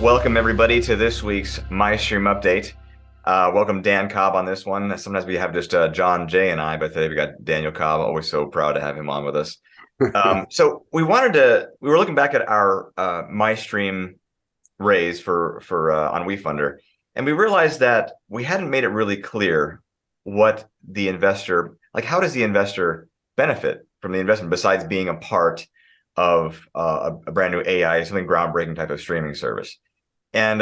Welcome everybody to this week's Mystreme Update. Welcome Dan Cobb on this one. Sometimes we have just John Jay and I, but today we got Daniel Cobb. Always so proud to have him on with us. So we were looking back at our Mystreme raise for on WeFunder, and we realized that we hadn't made it really clear what the investor, like how does the investor benefit from the investment besides being a part of a brand new AI, something groundbreaking type of streaming service. And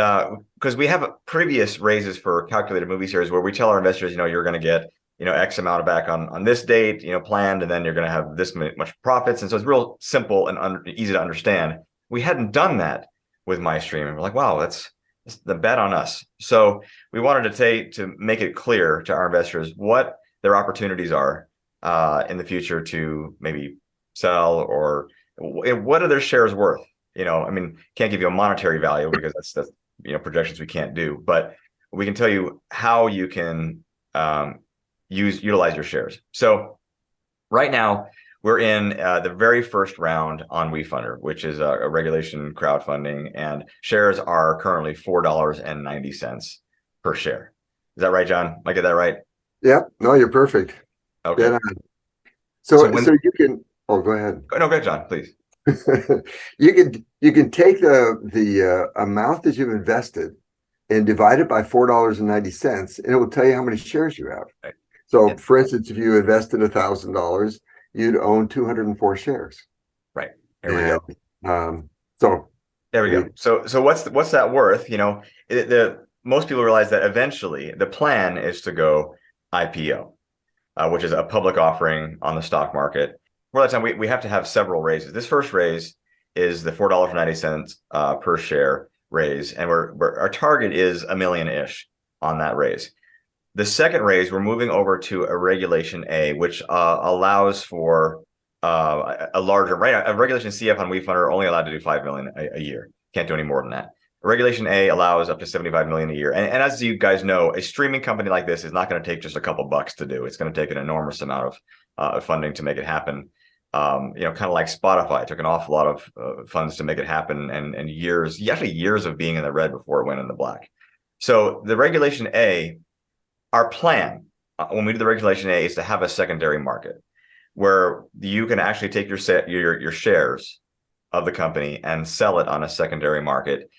because we have previous raises for calculated movie series where we tell our investors, you're going to get, X amount of back on this date, planned, and then you're going to have this much profits. And so it's real simple and easy to understand. We hadn't done that with Mystreme, and we're like, wow, that's the bet on us. So we wanted to make it clear to our investors what their opportunities are in the future to maybe sell, or what are their shares worth. Can't give you a monetary value because that's projections we can't do, but we can tell you how you can utilize your shares. So right now we're in the very first round on WeFunder, which is a regulation crowdfunding, and shares are currently $4.90 per share. Is that right, John? Am I get that right? Yep. No, you're perfect. Okay. Yeah. So you can. Oh, go ahead. No, go ahead, John, please. You can take the amount that you've invested and divide it by $4.90, and it will tell you how many shares you have. Right. So, yeah. For instance, if you invested $1,000, you'd own 204 shares. Right. There we go. So there we go. So what's that worth? Most people realize that eventually the plan is to go IPO, which is a public offering on the stock market. For that time, we have to have several raises. This first raise is the $4.90 per share raise, and our target is $1 million-ish on that raise. The second raise, we're moving over to a Regulation A, which allows for a larger, right? A Regulation CF on WeFunder are only allowed to do $5 million a year. Can't do any more than that. Regulation A allows up to $75 million a year. And as you guys know, a streaming company like this is not going to take just a couple bucks to do. It's going to take an enormous amount of funding to make it happen. Kind of like Spotify, it took an awful lot of funds to make it happen, and years of being in the red before it went in the black. So the Regulation A, our plan when we do the Regulation A is to have a secondary market where you can actually take your shares of the company and sell it on a secondary market.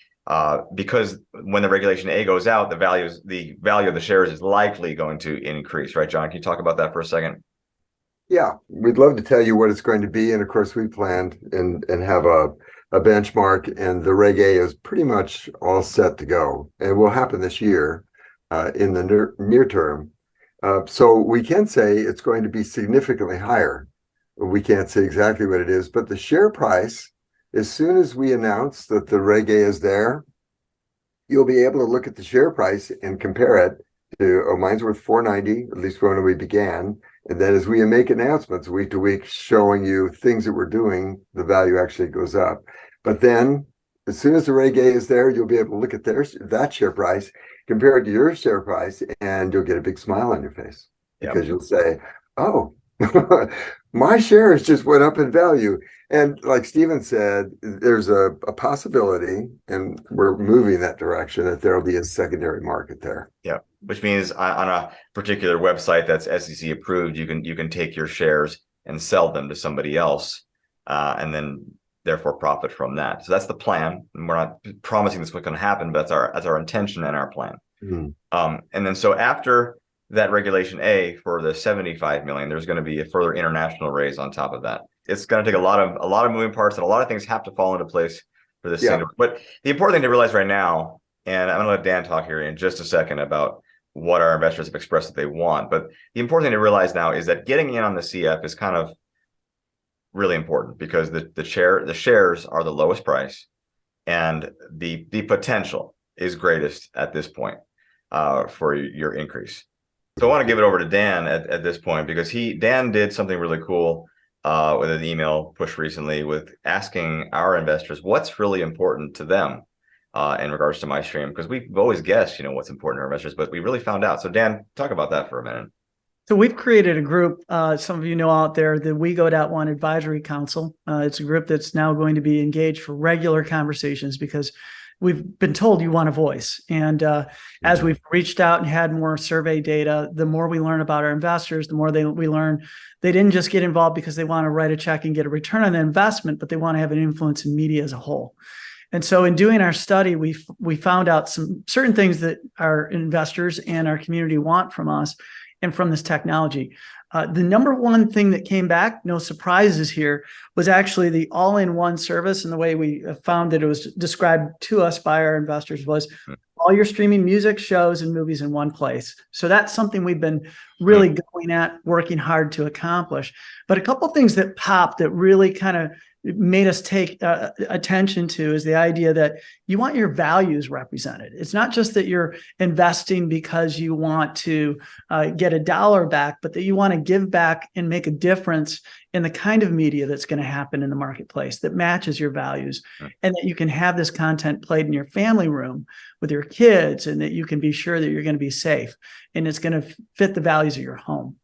Because when the Regulation A goes out, the value of the shares is likely going to increase, right, John? Can you talk about that for a second? Yeah, we'd love to tell you what it's going to be, and of course we planned and have a benchmark, and the Reg A is pretty much all set to go, and will happen this year in the near term. So we can say it's going to be significantly higher. We can't say exactly what it is, but the share price, as soon as we announce that the Reg A is there, you'll be able to look at the share price and compare it to, oh, mine's worth $4.90, at least when we began. And then as we make announcements week to week showing you things that we're doing, the value actually goes up. But then as soon as the Reg A is there, you'll be able to look at that share price, compare it to your share price, and you'll get a big smile on your face. Yep. Because you'll say, oh, my shares just went up in value. And like Stephen said, there's a possibility, and we're moving that direction, that there'll be a secondary market there. Yeah, which means on a particular website that's SEC approved, you can take your shares and sell them to somebody else, and then therefore profit from that. So that's the plan. And we're not promising this is what's going to happen, but that's our intention and our plan. Mm-hmm. And then so after that Regulation A for the $75 million, there's going to be a further international raise on top of that. It's going to take a lot of moving parts, and a lot of things have to fall into place for this thing. But the important thing to realize right now, and I'm going to let Dan talk here in just a second about what our investors have expressed that they want. But the important thing to realize now is that getting in on the CF is kind of really important, because the shares are the lowest price, and the potential is greatest at this point for your increase. So I want to give it over to Dan at this point, because Dan did something really cool with an email push recently with asking our investors what's really important to them in regards to Mystreme, because we've always guessed, what's important to our investors, but we really found out. So Dan, talk about that for a minute. So we've created a group, some of you know out there, the We Go One Advisory Council. It's a group that's now going to be engaged for regular conversations, because we've been told you want a voice. And as we've reached out and had more survey data, the more we learn about our investors, the more we learn they didn't just get involved because they want to write a check and get a return on the investment, but they want to have an influence in media as a whole. And so in doing our study, we found out some certain things that our investors and our community want from us and from this technology. The number one thing that came back, no surprises here, was actually the all-in-one service. And the way we found that it was described to us by our investors was all your streaming music, shows, and movies in one place. So that's something we've been really going at, working hard to accomplish. But a couple of things that popped that really kind of made us take attention to is the idea that you want your values represented. It's not just that you're investing because you want to get a dollar back, but that you want to give back and make a difference in the kind of media that's going to happen in the marketplace that matches your values, and that you can have this content played in your family room with your kids, and that you can be sure that you're going to be safe and it's going to fit the values of your home.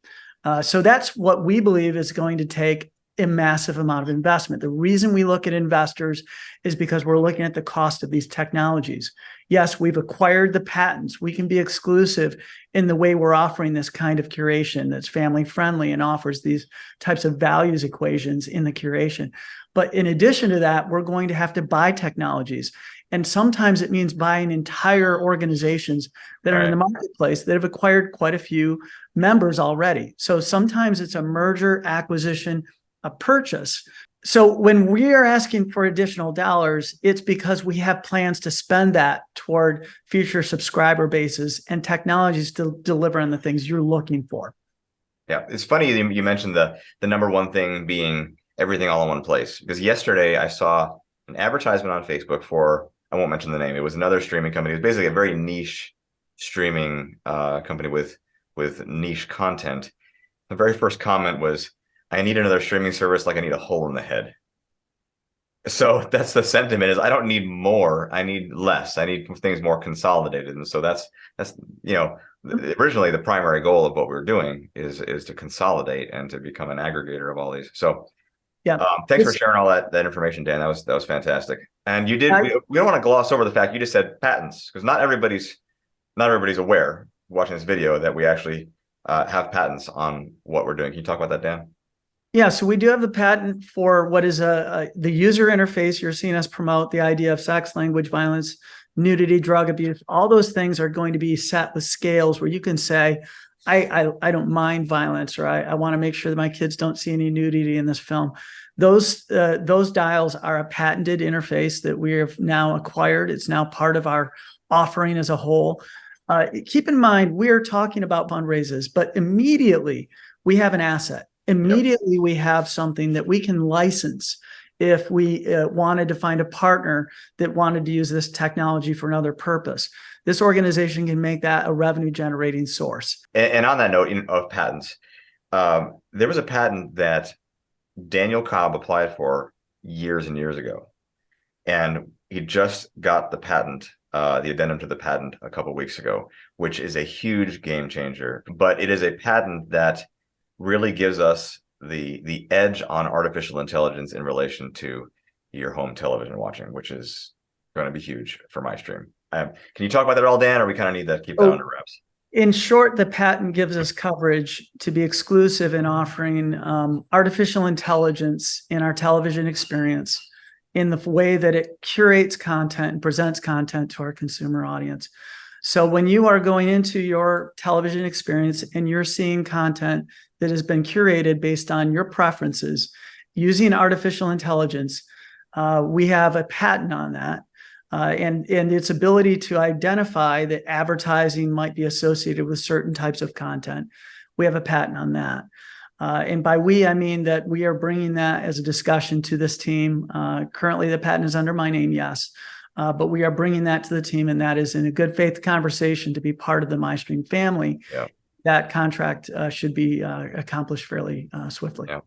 So that's what we believe is going to take a massive amount of investment. The reason we look at investors is because we're looking at the cost of these technologies. Yes, we've acquired the patents. We can be exclusive in the way we're offering this kind of curation that's family friendly and offers these types of values equations in the curation. But in addition to that, we're going to have to buy technologies. And sometimes it means buying entire organizations that are in the marketplace that have acquired quite a few members already. So sometimes it's a merger, acquisition, a purchase. So when we are asking for additional dollars, it's because we have plans to spend that toward future subscriber bases and technologies to deliver on the things you're looking for. Yeah, it's funny you mentioned the number one thing being everything all in one place, because yesterday I saw an advertisement on Facebook for, I won't mention the name, it was another streaming company. It was basically a very niche streaming company with niche content. The very first comment was, I need another streaming service like I need a hole in the head. So that's the sentiment, is I don't need more, I need less. I need things more consolidated. And so that's originally the primary goal of what we're doing is to consolidate and to become an aggregator of all these. So yeah, thanks for sharing all that information, Dan. That was fantastic. And you did, we don't want to gloss over the fact you just said patents, because not everybody's aware watching this video that we actually have patents on what we're doing. Can you talk about that, Dan? Yeah, so we do have the patent for what is the user interface. You're seeing us promote the idea of sex, language, violence, nudity, drug abuse. All those things are going to be set with scales where you can say, I don't mind violence, or I want to make sure that my kids don't see any nudity in this film. Those dials are a patented interface that we have now acquired. It's now part of our offering as a whole. Keep in mind, we are talking about fundraisers, but immediately we have an asset. Immediately, we have something that we can license if we wanted to find a partner that wanted to use this technology for another purpose. This organization can make that a revenue generating source. And on that note of patents, there was a patent that Daniel Cobb applied for years and years ago. And he just got the patent, the addendum to the patent a couple of weeks ago, which is a huge game changer. But it is a patent that really gives us the edge on artificial intelligence in relation to your home television watching, which is going to be huge for Mystreme. Can you talk about that at all, Dan, or we kind of need to keep that under wraps? In short, the patent gives us coverage to be exclusive in offering artificial intelligence in our television experience in the way that it curates content and presents content to our consumer audience. So when you are going into your television experience and you're seeing content that has been curated based on your preferences using artificial intelligence, we have a patent on that. And its ability to identify that advertising might be associated with certain types of content. We have a patent on that. And by we, I mean that we are bringing that as a discussion to this team. Currently, the patent is under my name, yes. But we are bringing that to the team, and that is in a good faith conversation to be part of the Mystreme family. Yeah. That contract should be accomplished fairly swiftly. Yeah.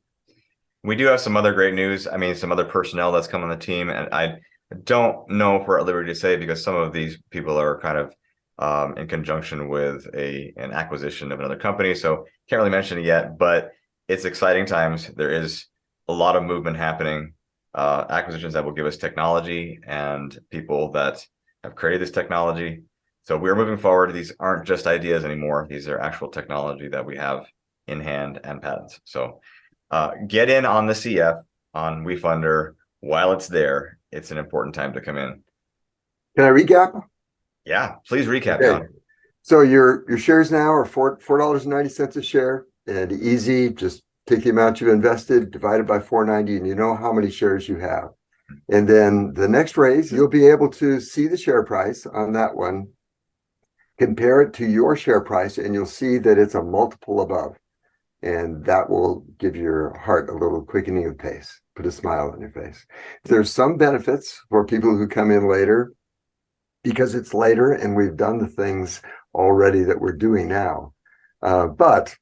We do have some other great news. I mean, some other personnel that's come on the team, and I don't know if we're at liberty to say, because some of these people are kind of in conjunction with an acquisition of another company, so can't really mention it yet. But it's exciting times. There is a lot of movement happening. Acquisitions that will give us technology and people that have created this technology. So we're moving forward. These aren't just ideas anymore. These are actual technology that we have in hand and patents. So get in on the CF on WeFunder while it's there. It's an important time to come in. Can I recap? Yeah, please recap, Okay. John. So your shares now are $4.90 a share, and easy. Just take the amount you've invested, divide it by 490, and you know how many shares you have. And then the next raise, you'll be able to see the share price on that one, compare it to your share price, and you'll see that it's a multiple above. And that will give your heart a little quickening of pace, put a smile on your face. There's some benefits for people who come in later because it's later and we've done the things already that we're doing now. But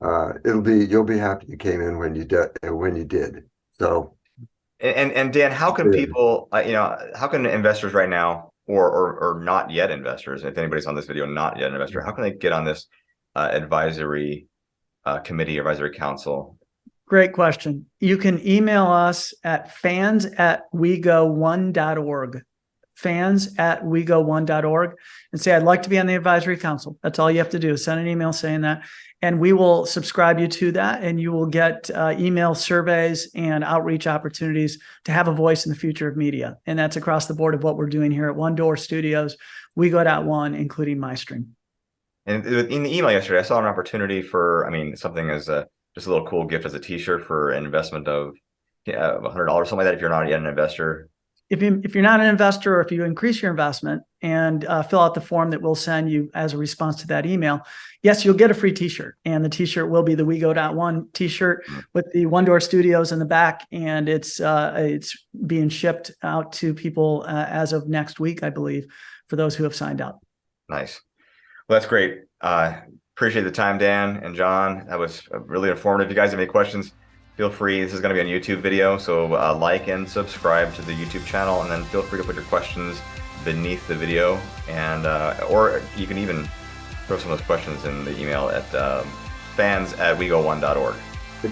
you'll be happy you came in when you did. So. And Dan, how can people, how can investors right now, or not yet investors, if anybody's on this video not yet an investor, how can they get on this advisory committee, advisory council? Great question. You can email us at fans@wego1.org, fans@wego1.org, and say, I'd like to be on the advisory council. That's all you have to do is send an email saying that. And we will subscribe you to that, and you will get email surveys and outreach opportunities to have a voice in the future of media. And that's across the board of what we're doing here at OneDoor Studios, WeGo.one, including Mystreme. And in the email yesterday, I saw an opportunity for, something as just a little cool gift as a t-shirt for an investment of $100, something like that, if you're not yet an investor. If you're not an investor, or if you increase your investment and fill out the form that we'll send you as a response to that email, yes, you'll get a free t-shirt. And the t-shirt will be the WeGo.one t-shirt with the OneDoor Studios in the back. And it's being shipped out to people as of next week, I believe, for those who have signed up. Nice. Well, that's great. Appreciate the time, Dan and John. That was really informative. If you guys have any questions, feel free. This is going to be a YouTube video, so like and subscribe to the YouTube channel, and then feel free to put your questions beneath the video, and or you can even throw some of those questions in the email at fans@wego1.org.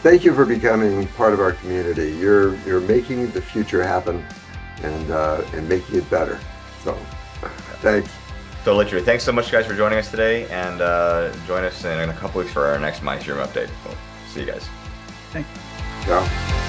Thank you for becoming part of our community. You're making the future happen and making it better. So, thanks. Totally true. Thanks so much, guys, for joining us today, and join us in a couple weeks for our next Mystreme update. We'll see you guys. Thank you. Yeah.